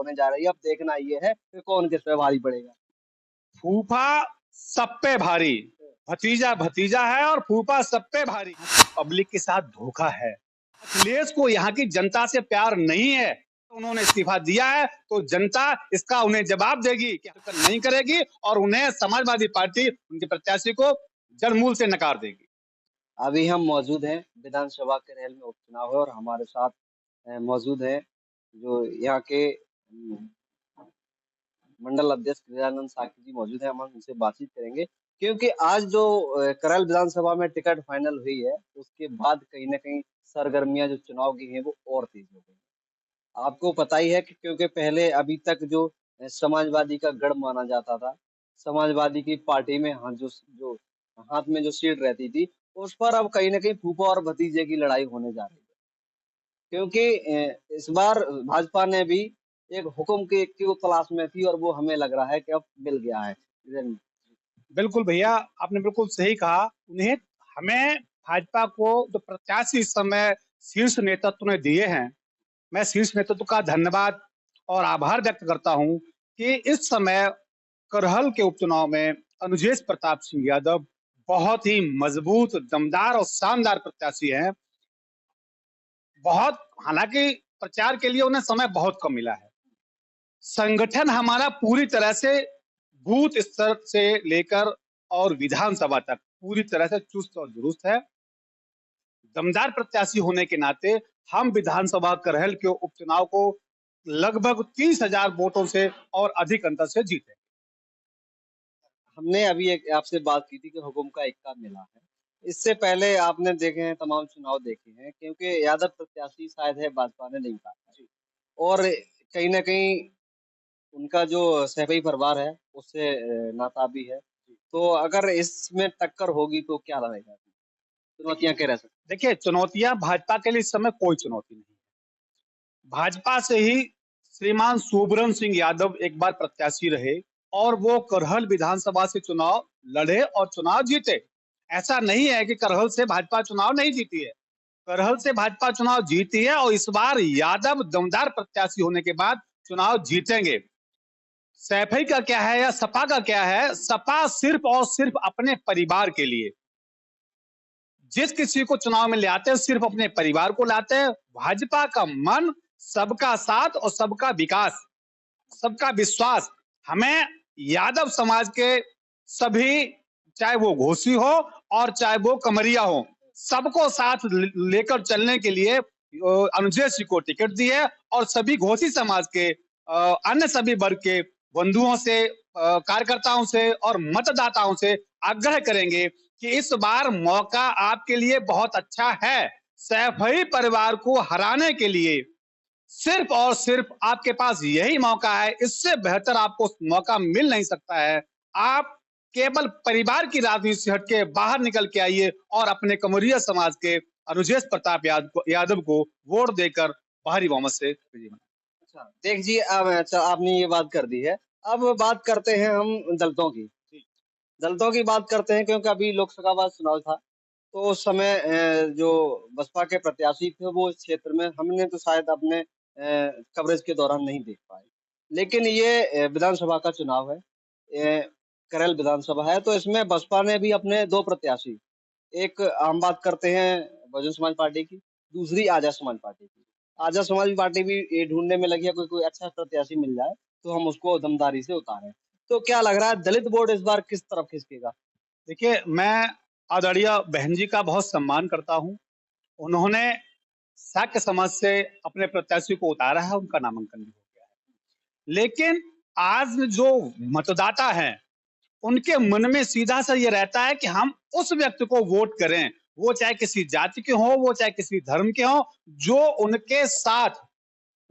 होने जा रही है। अब देखना ये है कि कौन किस पे भारी पड़ेगा। फूफा सब पे भारी, भतीजा भतीजा है और फूफा सब पे भारी। पब्लिक के साथ धोखा है। अखिलेश को यहाँ की जनता से प्यार नहीं है, उन्होंने इस्तीफा दिया है तो जनता इसका उन्हें जवाब देगी कि हरकत नहीं करेगी और उन्हें समाजवादी पार्टी उनके प्रत्याशी को जड़ मूल से नकार देगी। अभी हम मौजूद हैं विधानसभा के रेल में उपचुनाव है और हमारे साथ मौजूद है जो यहाँ के मंडल अध्यक्ष गजानंद साकी जी मौजूद है। हम उनसे बातचीत करेंगे क्योंकि आज जो करल विधानसभा में टिकट फाइनल हुई है उसके बाद कहीं ना कहीं सरगर्मियां जो चुनाव की हैं वो और तेज हो गई। आपको पता ही है कि क्योंकि पहले अभी तक जो समाजवादी का गढ़ माना जाता था, समाजवादी की पार्टी में हाथ जो जो हाथ में जो सीट रहती थी उस पर अब कहीं ना कहीं फूफा और भतीजे की लड़ाई होने जा रही है। क्योंकि इस बार भाजपा ने भी एक हुक्म की वो तलाश में थी और वो हमें लग रहा है कि अब मिल गया है। बिल्कुल भैया, आपने बिल्कुल सही कहा। उन्हें हमें भाजपा को जो प्रत्याशी इस समय शीर्ष नेतृत्व ने दिए हैं, मैं शीर्ष नेतृत्व का धन्यवाद और आभार व्यक्त करता हूं कि इस समय करहल के उपचुनाव में अनुजेश प्रताप सिंह यादव बहुत ही मजबूत, दमदार और शानदार प्रत्याशी हैं। बहुत, हालांकि प्रचार के लिए उन्हें समय बहुत कम मिला है। संगठन हमारा पूरी तरह से बूथ स्तर से लेकर और विधानसभा तक पूरी तरह से चुस्त और दुरुस्त है। दमदार प्रत्याशी होने के नाते हम विधानसभा करहल के उपचुनाव को लगभग 30,000 वोटों से और अधिक अंतर से जीते। हमने अभी एक आपसे बात की थी कि हुकुम का इक्का मिला है। इससे पहले आपने देखे हैं, तमाम चुनाव देखे हैं, क्योंकि यादव प्रत्याशी शायद है भाजपा ने नहीं पाया और कहीं ना कहीं उनका जो सैफई परिवार है उससे नाता भी है। तो अगर इसमें टक्कर होगी तो क्या रहेगा, चुनौतियां क्या रह सकती? देखिए, चुनौतियां भाजपा के लिए इस समय कोई चुनौती नहीं है। भाजपा से ही श्रीमान सुब्रन सिंह यादव एक बार प्रत्याशी रहे और वो करहल विधानसभा से चुनाव लड़े और चुनाव जीते। ऐसा नहीं है कि करहल से भाजपा चुनाव नहीं जीती है, करहल से भाजपा चुनाव जीती है और इस बार यादव दमदार प्रत्याशी होने के बाद चुनाव जीतेंगे। सैफई का क्या है या सपा का क्या है? सपा सिर्फ और सिर्फ अपने परिवार के लिए जिस किसी को चुनाव में ले आते हैं सिर्फ अपने परिवार को लाते हैं। भाजपा का मन सबका साथ और सबका विकास, सबका विश्वास। हमें यादव समाज के सभी, चाहे वो घोसी हो और चाहे वो कमरिया हो, सबको साथ लेकर चलने के लिए अनुजेश जी को टिकट दी है और सभी घोसी समाज के अन्य सभी वर्ग के बंधुओं से, कार्यकर्ताओं से और मतदाताओं से आग्रह करेंगे कि इस बार मौका आपके लिए बहुत अच्छा है। सैफई परिवार को हराने के लिए सिर्फ और सिर्फ आपके पास यही मौका है, इससे बेहतर आपको मौका मिल नहीं सकता है। आप केवल परिवार की राजनीति से हटके बाहर निकल के आइए और अपने कमरिया समाज के अनुजेश प्रताप यादव को वोट देकर भारी बहुमत से विजयी बनाएं। अच्छा देख जी, अब अच्छा आपने ये बात कर दी है। अब बात करते हैं हम दलितों की। दलितों की बात करते हैं क्योंकि अभी लोकसभा चुनाव था तो उस समय जो बसपा के प्रत्याशी थे वो इस क्षेत्र में हमने तो शायद अपने कवरेज के दौरान नहीं देख पाए। लेकिन ये विधानसभा का चुनाव है, करल विधानसभा है, तो इसमें बसपा ने भी अपने दो प्रत्याशी, एक हम बात करते हैं बहुजन समाज पार्टी की, दूसरी आजाद समाज पार्टी की। आजाद समाज पार्टी भी ये ढूंढने में लगी है कोई कोई अच्छा प्रत्याशी मिल जाए तो हम उसको दमदारी से उतारें। तो क्या लग रहा है दलित वोट इस बार किस तरफ खिसकेगा? देखिए, मैं आदरणीय बहन जी का बहुत सम्मान करता हूं। उन्होंने शाक्य समाज से अपने प्रत्याशी को उतारा है, उनका नामांकन भी हो गया है। लेकिन आज जो मतदाता हैं उनके मन में सीधा सा ये रहता है कि हम उस व्यक्ति को वोट करें, वो चाहे किसी जाति के हो, वो चाहे किसी धर्म के हो, जो उनके साथ,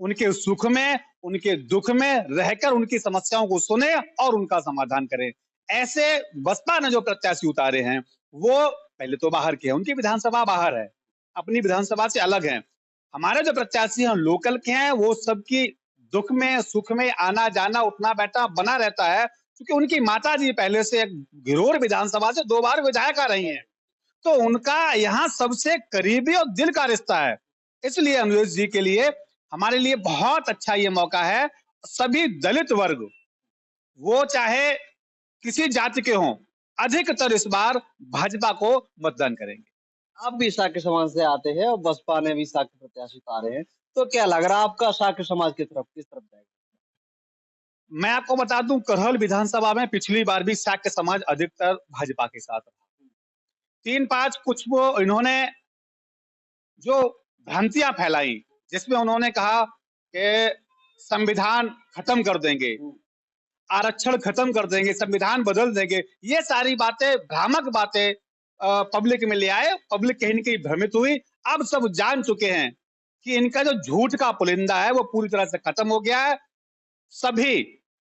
उनके सुख में, उनके दुख में रहकर उनकी समस्याओं को सुने और उनका समाधान करे। ऐसे बसपा ने जो प्रत्याशी उतारे हैं वो पहले तो बाहर के हैं, उनकी विधानसभा बाहर है, अपनी विधानसभा से अलग है। हमारे जो प्रत्याशी हैं लोकल के हैं, वो सबकी दुख में सुख में आना जाना उठना बैठना बना रहता है, क्योंकि उनकी माता जी पहले से घिरोर विधानसभा से 2 बार विधायक रही हैं, तो उनका यहाँ सबसे करीबी और दिल का रिश्ता है। इसलिए अनुज जी के लिए, हमारे लिए बहुत अच्छा ये मौका है सभी दलित वर्ग, वो चाहे किसी जाति के हों, अधिकतर इस बार भाजपा को मतदान करेंगे। आप भी शाक्य समाज से आते हैं और बसपा ने भी शाक्य प्रत्याशी उतारे हैं, तो क्या लग रहा है आपका शाक्य समाज किस तरफ जाएगा? मैं आपको बता दूं, करहल विधानसभा में पिछली बार भी शाक्य समाज अधिकतर भाजपा के साथ रहा। 3-5 कुछ वो इन्होंने जो भ्रांतियां फैलाई, जिसमें उन्होंने कहा कि संविधान खत्म कर देंगे, आरक्षण खत्म कर देंगे, संविधान बदल देंगे, ये सारी बातें, भ्रामक बातें पब्लिक में ले आए। पब्लिक कहीं न कहीं भ्रमित हुई। अब सब जान चुके हैं कि इनका जो झूठ का पुलिंदा है वो पूरी तरह से खत्म हो गया है। सभी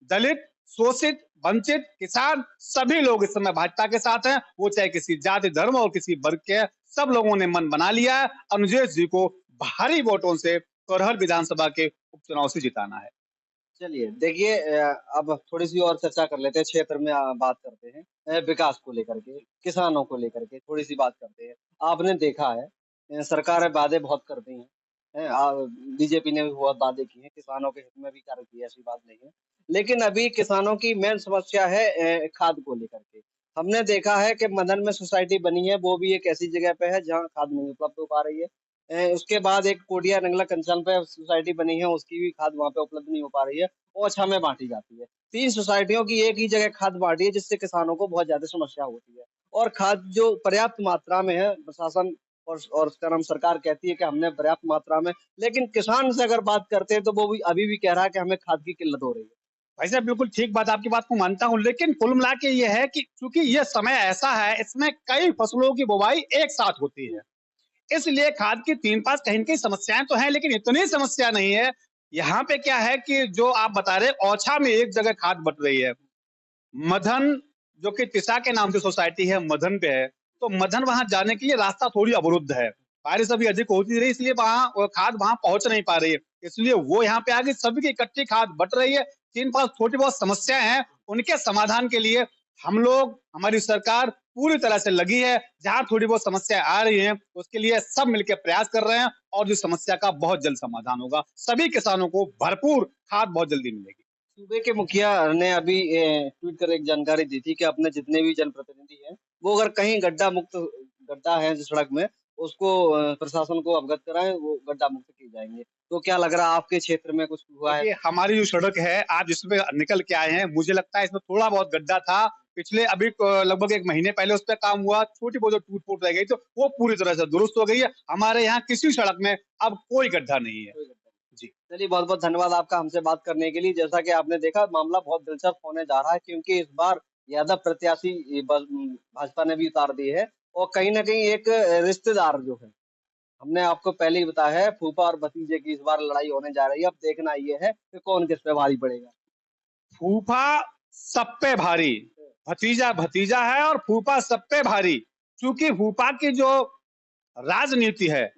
दलित, शोषित, वंचित, किसान, सभी लोग इस समय भाजपा के साथ हैं। वो चाहे किसी जाति, धर्म और किसी वर्ग के हैं, सब लोगों ने मन बना लिया है। अनुजेश जी को भारी वोटों से करहल विधानसभा के उपचुनाव से जिताना है। चलिए, देखिए अब थोड़ी-सी और चर्चा कर लेते हैं, क्षेत्र में बात करते हैं विकास को लेकर के, किसानों को लेकर के थोड़ी-सी बात करते हैं। आपने देखा है सरकारें वादे बहुत करती हैं, बीजेपी ने भी बहुत वादे किए हैं, किसानों के हित में भी कार्य किए, ऐसी बात नहीं है। लेकिन अभी किसानों की मेन समस्या है खाद को लेकर के। हमने देखा है कि मदन में सोसाइटी बनी है, वो भी एक ऐसी जगह पे है जहाँ खाद नहीं उपलब्ध हो पा रही है। उसके बाद एक कोडिया नंगला कंचन पे सोसाइटी बनी है, उसकी भी खाद वहाँ पे उपलब्ध नहीं हो पा रही है, ओछा में बाँटी जाती है। 3 सोसाइटियों की एक ही जगह खाद बाँटी है, जिससे किसानों को बहुत ज़्यादा समस्या होती है। और खाद जो पर्याप्त मात्रा में है, प्रशासन और उसका नाम सरकार कहती है कि हमने पर्याप्त मात्रा में, लेकिन किसान से अगर बात करते हैं, तो वो भी अभी भी कह रहा है कि हमें खाद की किल्लत हो रही है। भाई साहब, बिल्कुल ठीक बात, आपकी बात को मानता हूं, लेकिन कुल मिला के ये है कि चूंकि ये समय ऐसा है, इसमें कई फसलों की बुवाई एक साथ होती है, इसलिए खाद की 3-5 कहीं न कहीं समस्याएं तो हैं, लेकिन इतनी समस्या नहीं है। यहाँ पे क्या है कि जो आप बता रहे, औछा में एक जगह खाद बट रही है। मधन, जो कि तिसा के नाम से सोसाइटी है, मधन पे है, तो मधन वहां जाने के लिए रास्ता थोड़ी अवरुद्ध है। बारिश अभी अधिक होती रही, इसलिए वहां खाद वहां पहुंच नहीं पा रही है, इसलिए वो यहाँ पे आगे सभी की इकट्ठी खाद बट रही है। 3-5 छोटी बहुत समस्याएं हैं, उनके समाधान के लिए हम लोग, हमारी सरकार पूरी तरह से लगी है। जहां थोड़ी बहुत समस्या आ रही है, उसके लिए सब मिलकर प्रयास कर रहे हैं और इस समस्या का बहुत जल्द समाधान होगा। सभी किसानों को भरपूर खाद बहुत जल्दी मिलेगी। सूबे के मुखिया ने अभी ट्वीट कर एक जानकारी दी थी कि अपने जितने भी जनप्रतिनिधि हैं, वो अगर कहीं गड्ढा है जो सड़क में, उसको प्रशासन को अवगत कराएँ, वो गड्ढा मुक्त किए जाएँगे। तो क्या लग रहा है आपके क्षेत्र में कुछ हुआ है? देखिए, हमारी जो सड़क है, आप जिसमें निकल के आए हैं, मुझे लगता है इसमें थोड़ा बहुत गड्ढा था। पिछले अभी लगभग 1 महीने पहले उस पे काम हुआ, छोटी बहुत जो टूट-फूट रह गई, तो वो पूरी तरह से दुरुस्त हो गई है। हमारे यहाँ किसी सड़क में अब कोई गड्ढा नहीं है। जी। चलिए, बहुत-बहुत धन्यवाद आपका हमसे बात करने के लिए। जैसा कि आपने देखा मामला बहुत दिलचस्प होने जा रहा है क्योंकि इस बार यादव प्रत्याशी भाजपा ने भी उतार दी है और कहीं न कहीं एक रिश्तेदार जो है, हमने आपको पहले ही बताया है फूफा और भतीजे की इस बार लड़ाई होने जा रही है। अब देखना ये है कि कौन किस पे भारी पड़ेगा। फूफा सब पे भारी, भतीजा भतीजा है और फूफा सब पे भारी। चूँकि फूफा की जो राजनीति है,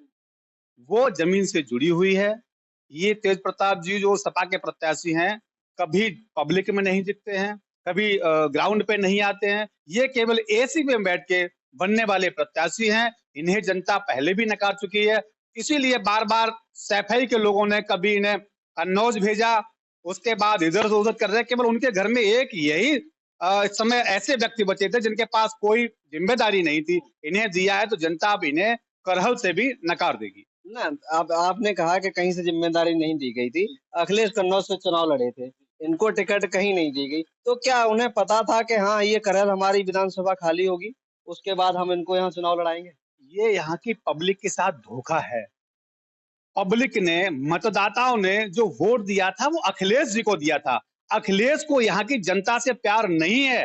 वो जमीन से जुड़ी हुई है। ये तेज प्रताप जी जो सपा के प्रत्याशी हैं, कभी पब्लिक में नहीं दिखते हैं, कभी ग्राउंड पे नहीं आते हैं। ये केवल एसी में बैठ के बनने वाले प्रत्याशी हैं। इन्हें जनता पहले भी नकार चुकी है। इसीलिए बार-बार सैफई के लोगों ने कभी इन्हें कन्नौज भेजा, उसके बाद इधर से उधर कर रहे हैं। केवल उनके घर में एक यही इस समय ऐसे व्यक्ति बचे थे जिनके पास कोई जिम्मेदारी नहीं थी। इन्हें दिया है तो जनता अब इन्हें करहल से भी नकार देगी। ना आप आपने कहा कि कहीं से ज़िम्मेदारी नहीं दी गई थी। अखिलेश कन्नौज से चुनाव लड़े थे। इनको टिकट कहीं नहीं दी गई। तो क्या उन्हें पता था कि हाँ, ये करहल हमारी विधानसभा खाली होगी, उसके बाद हम इनको यहाँ चुनाव लड़ाएँगे? ये यहाँ की पब्लिक के साथ धोखा है। पब्लिक ने, मतदाताओं ने जो वोट दिया था वो अखिलेश जी को दिया था। अखिलेश को यहाँ की जनता से प्यार नहीं है।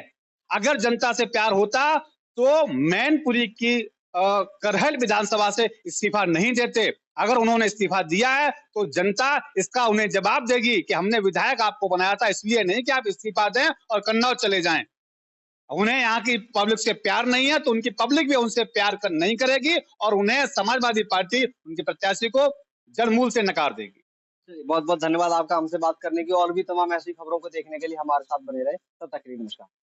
अगर जनता से प्यार होता तो मैनपुरी की करहल विधानसभा से इस्तीफा नहीं देते। अगर उन्होंने इस्तीफा दिया है तो जनता इसका उन्हें जवाब देगी कि हमने विधायक आपको बनाया था, इसलिए नहीं कि आप इस्तीफा दें और कन्नौज चले जाएं। उन्हें यहाँ की पब्लिक से प्यार नहीं है तो उनकी पब्लिक भी उनसे प्यार नहीं करेगी और उन्हें समाजवादी पार्टी उनके प्रत्याशी को जड़ मूल से नकार देगी। चलिए, बहुत-बहुत धन्यवाद आपका हमसे बात करने की और भी तमाम ऐसी खबरों को देखने के लिए हमारे साथ बने रहें। तब तक के लिए नमस्कार।